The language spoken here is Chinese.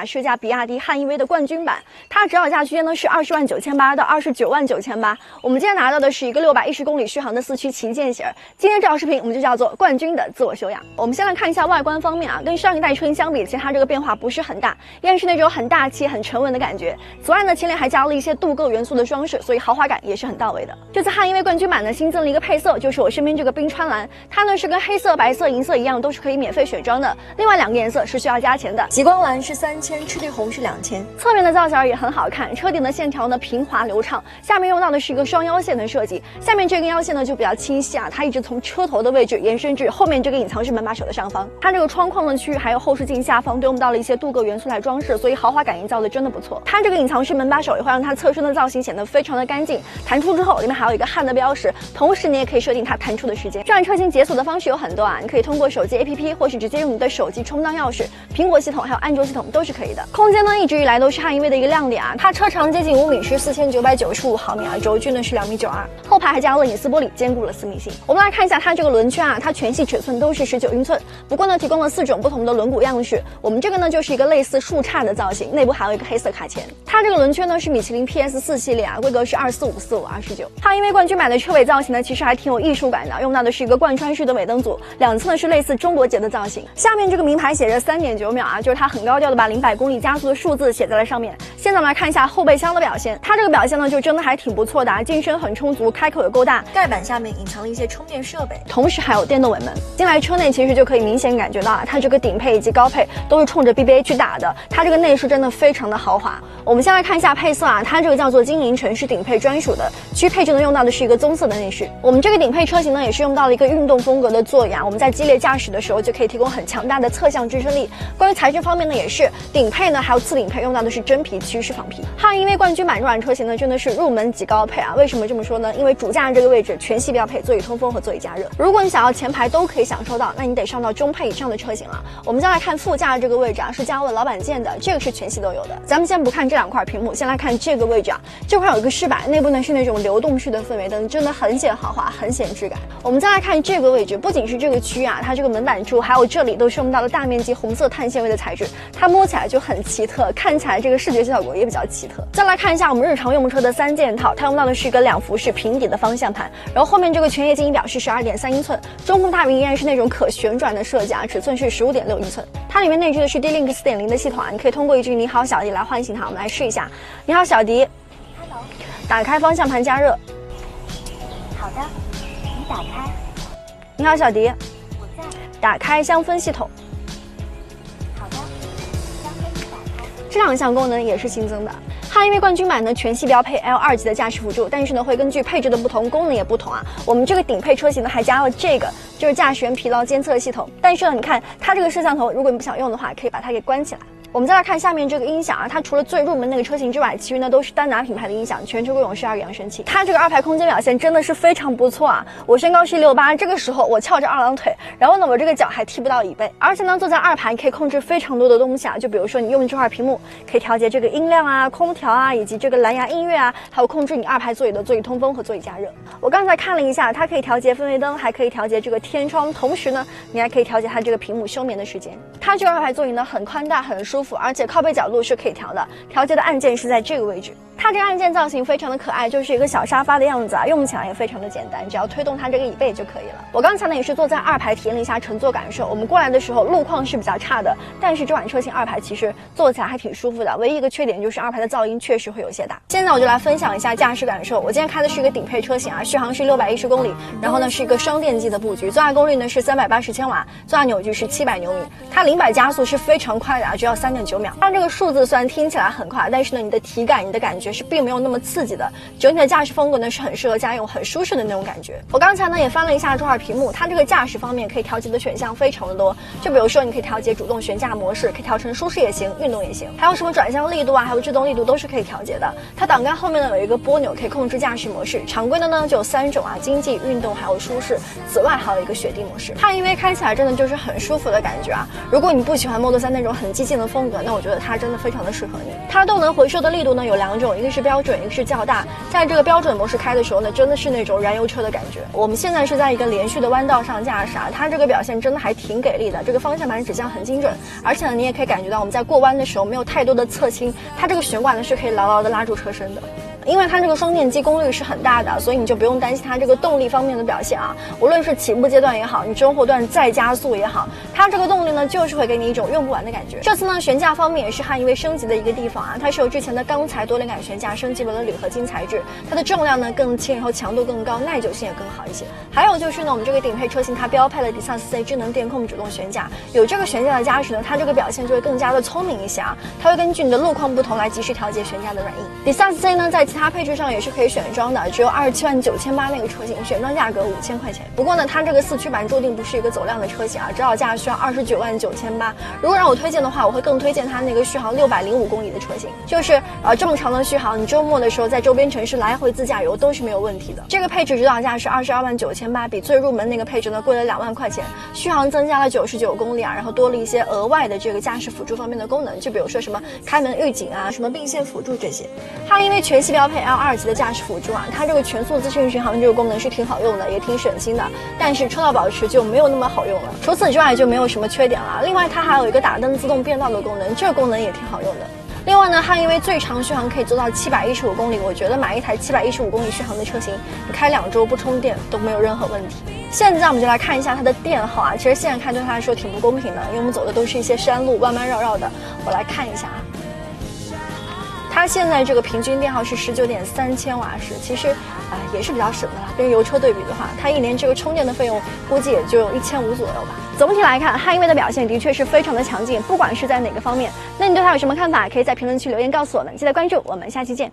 试驾比亚迪汉 EV 的冠军版，它指导价区间呢是20.98万到29.98万。我们今天拿到的是一个610公里续航的4驱旗舰型。今天这条视频我们就叫做冠军的自我修养。我们先来看一下外观方面啊，跟上一代车型相比，其实它这个变化不是很大，依然是那种很大气、很沉稳的感觉。此外呢，前脸还加了一些镀铬元素的装饰，所以豪华感也是很到位的。这次汉 EV 冠军版呢新增了一个配色，就是我身边这个冰川蓝，它呢是跟黑色、白色、银色一样，都是可以免费选装的。另外2个颜色是需要加钱的，极光蓝是3000，赤绿红是2000。侧面的造型也很好看，车顶的线条呢平滑流畅，下面用到的是一个双腰线的设计，下面这根腰线呢就比较清晰啊，它一直从车头的位置延伸至后面这个隐藏式门把手的上方。它这个窗框的区域还有后视镜下方都用到了一些镀铬元素来装饰，所以豪华感营造的真的不错。它这个隐藏式门把手也会让它侧身的造型显得非常的干净，弹出之后里面还有一个汉的标识，同时你也可以设定它弹出的时间。这款车型解锁的方式有很多啊，你可以通过手机 APP 或是直接用你的手机充当钥匙，苹果系统还有安卓系统都是可以的。空间呢一直以来都是汉 EV 的一个亮点啊，它车长接近5米，是4995毫米啊，轴距呢是2.92米，后排还加了隐私玻璃，兼顾了私密性。我们来看一下它这个轮圈啊，它全系尺寸都是19英寸，不过呢提供了4种不同的轮毂样式。我们这个呢就是一个类似树杈的造型，内部还有一个黑色卡钳。它这个轮圈呢是米其林 PS4 系列啊，规格是24545/29。汉 EV 冠军版的车尾造型呢其实还挺有艺术感的，用到的是一个贯穿式的尾灯组，两侧呢是类似中国结的造型。下面这个名牌写着3.9秒啊，就是它很高调的把0-100公里加速的数字写在了上面。现在我们来看一下后备箱的表现，它这个表现呢就真的还挺不错的啊，进深很充足，开口也够大，盖板下面隐藏了一些充电设备，同时还有电动尾门。进来车内其实就可以明显感觉到啊，它这个顶配以及高配都是冲着 BBA 去打的，它这个内饰真的非常的豪华。我们先来看一下配色啊，它这个叫做金银橙，是顶配专属的，其余配置呢用到的是一个棕色的内饰。我们这个顶配车型呢也是用到了一个运动风格的座椅啊，我们在激烈驾驶的时候就可以提供很强大的侧向支撑力。关于材质方面呢也是，顶配呢还有次顶配用到的是真皮，其余是仿皮。汉 EV 冠军版这款车型呢真的是入门级高配啊，为什么这么说呢？因为主驾这个位置全系标配座椅通风和座椅加热，如果你想要前排都可以享受到，那你得上到中配以上的车型了。我们再来看副驾这个位置啊，是加了老板键的，这个是全系都有的。咱们先不看这2块屏幕，先来看这个位置啊，这块有一个饰板，内部呢是那种流动式的氛围灯，真的很显豪华，很显质感。我们再来看这个位置，不仅是这个区啊，它这个门板处还有这里都是用到了大面积红色碳纤维的材质，它摸起来就很奇特，看起来这个视觉效果也比较奇特。再来看一下我们日常用车的3件套，它用到的是一个2幅式平底的方向盘，然后后面这个全液晶仪表是12.3英寸，中控大屏依然是那种可旋转的设计啊，尺寸是15.6英寸。它里面内置的是 D-Link 4.0的系统啊，你可以通过一句你好小迪来唤醒它。我们来试一下，你好小迪 Hello， 打开方向盘加热。好的，你打开。你好小迪，我在。打开香氛系统。好的，香氛已打开。这2项功能也是新增的。汉 EV 冠军版呢全系标配 L2 级的驾驶辅助，但是呢会根据配置的不同，功能也不同啊。我们这个顶配车型呢还加了这个，就是驾驶员疲劳监测系统。但是呢，你看它这个摄像头，如果你不想用的话，可以把它给关起来。我们再来看下面这个音响啊，它除了最入门那个车型之外，其余呢都是丹拿品牌的音响，全车规模12个扬声器。它这个2排空间表现真的是非常不错啊！我身高是168，这个时候我翘着2郎腿，然后呢我这个脚还踢不到椅背，而且呢坐在2排可以控制非常多的东西啊，就比如说你用这块屏幕可以调节这个音量啊、空调啊，以及这个蓝牙音乐啊，还有控制你2排座椅的座椅通风和座椅加热。我刚才看了一下，它可以调节氛围灯，还可以调节这个天窗，同时呢你还可以调节它这个屏幕休眠的时间。它这个2排座椅呢很宽大很舒服，而且靠背角度是可以调的，调节的按键是在这个位置。它这个按键造型非常的可爱，就是一个小沙发的样子啊，用起来也非常的简单，只要推动它这个椅背就可以了。我刚才呢也是坐在2排体验了一下乘坐感受，我们过来的时候路况是比较差的，但是这款车型2排其实坐起来还挺舒服的，唯一一个缺点就是2排的噪音确实会有些大。现在我就来分享一下驾驶感受，我今天开的是一个顶配车型啊，续航是610公里，然后呢是一个双电机的布局，最大功率呢是380千瓦，最大扭矩是700牛米，它0-100加速是非常快的啊，只要3.9秒。它这个数字虽然听起来很快，但是呢你的体感、你的感觉是并没有那么刺激的，整体的驾驶风格呢是很适合家用、很舒适的那种感觉。我刚才呢也翻了一下这块屏幕，它这个驾驶方面可以调节的选项非常的多，就比如说你可以调节主动悬架模式，可以调成舒适也行，运动也行，还有什么转向力度啊，还有制动力度都是可以调节的。它挡杆后面呢有一个拨钮可以控制驾驶模式，常规的呢就有3种啊，经济、运动还有舒适，此外还有一个雪地模式。汉 EV 开起来真的就是很舒服的感觉啊，如果你不喜欢 Model 3那种很激进的风格，那我觉得它真的非常的适合你。它动能回收的力度呢有2种，一个是标准，一个是较大。在这个标准模式开的时候呢，真的是那种燃油车的感觉。我们现在是在一个连续的弯道上驾驶啊，它这个表现真的还挺给力的。这个方向盘指向很精准，而且呢，你也可以感觉到我们在过弯的时候没有太多的侧倾，它这个悬挂呢是可以牢牢的拉住车身的。因为它这个双电机功率是很大的，所以你就不用担心它这个动力方面的表现啊。无论是起步阶段也好，你中后段再加速也好，它这个动力呢就是会给你一种用不完的感觉。这次呢悬架方面也是汉依威升级的一个地方啊，它是由之前的钢材多连杆悬架升级为了铝合金材质，它的重量呢更轻，然后强度更高，耐久性也更好一些。还有就是呢，我们这个顶配车型它标配了 D34C 智能电控主动悬架，有这个悬架的加持呢，它这个表现就会更加的聪明一些啊。它会根据你的路况不同来及时调节悬架的软硬。D34C 呢在其他配置上也是可以选装的，只有279800那个车型，选装价格5000块钱。不过呢，它这个四驱版注定不是一个走量的车型啊，指导价需要299800。如果让我推荐的话，我会更推荐它那个续航605公里的车型，就是这么长的续航，你周末的时候在周边城市来回自驾游都是没有问题的。这个配置指导价是229800，比最入门那个配置呢贵了2万块钱，续航增加了99公里啊，然后多了一些额外的这个驾驶辅助方面的功能，就比如说什么开门预警啊，什么并线辅助这些。汉依威全系标配 L2级的驾驶辅助啊，它这个全速自适应巡航这个功能是挺好用的，也挺省心的，但是车道保持就没有那么好用了。除此之外就没有什么缺点了。另外它还有一个打灯自动变道的功能，这个功能也挺好用的。另外呢，汉依威最长续航可以做到715公里，我觉得买一台715公里续航的车型，你开2周不充电都没有任何问题。现在我们就来看一下它的电耗啊，其实现在看对它来说挺不公平的，因为我们走的都是一些山路，弯弯绕绕的。我来看一下啊。它现在这个平均电耗是19.3千瓦时，其实也是比较省的啦。跟油车对比的话，它一年这个充电的费用估计也就1500左右吧。总体来看，汉依威的表现的确是非常的强劲，不管是在哪个方面。那你对它有什么看法？可以在评论区留言告诉我们。记得关注，我们下期见。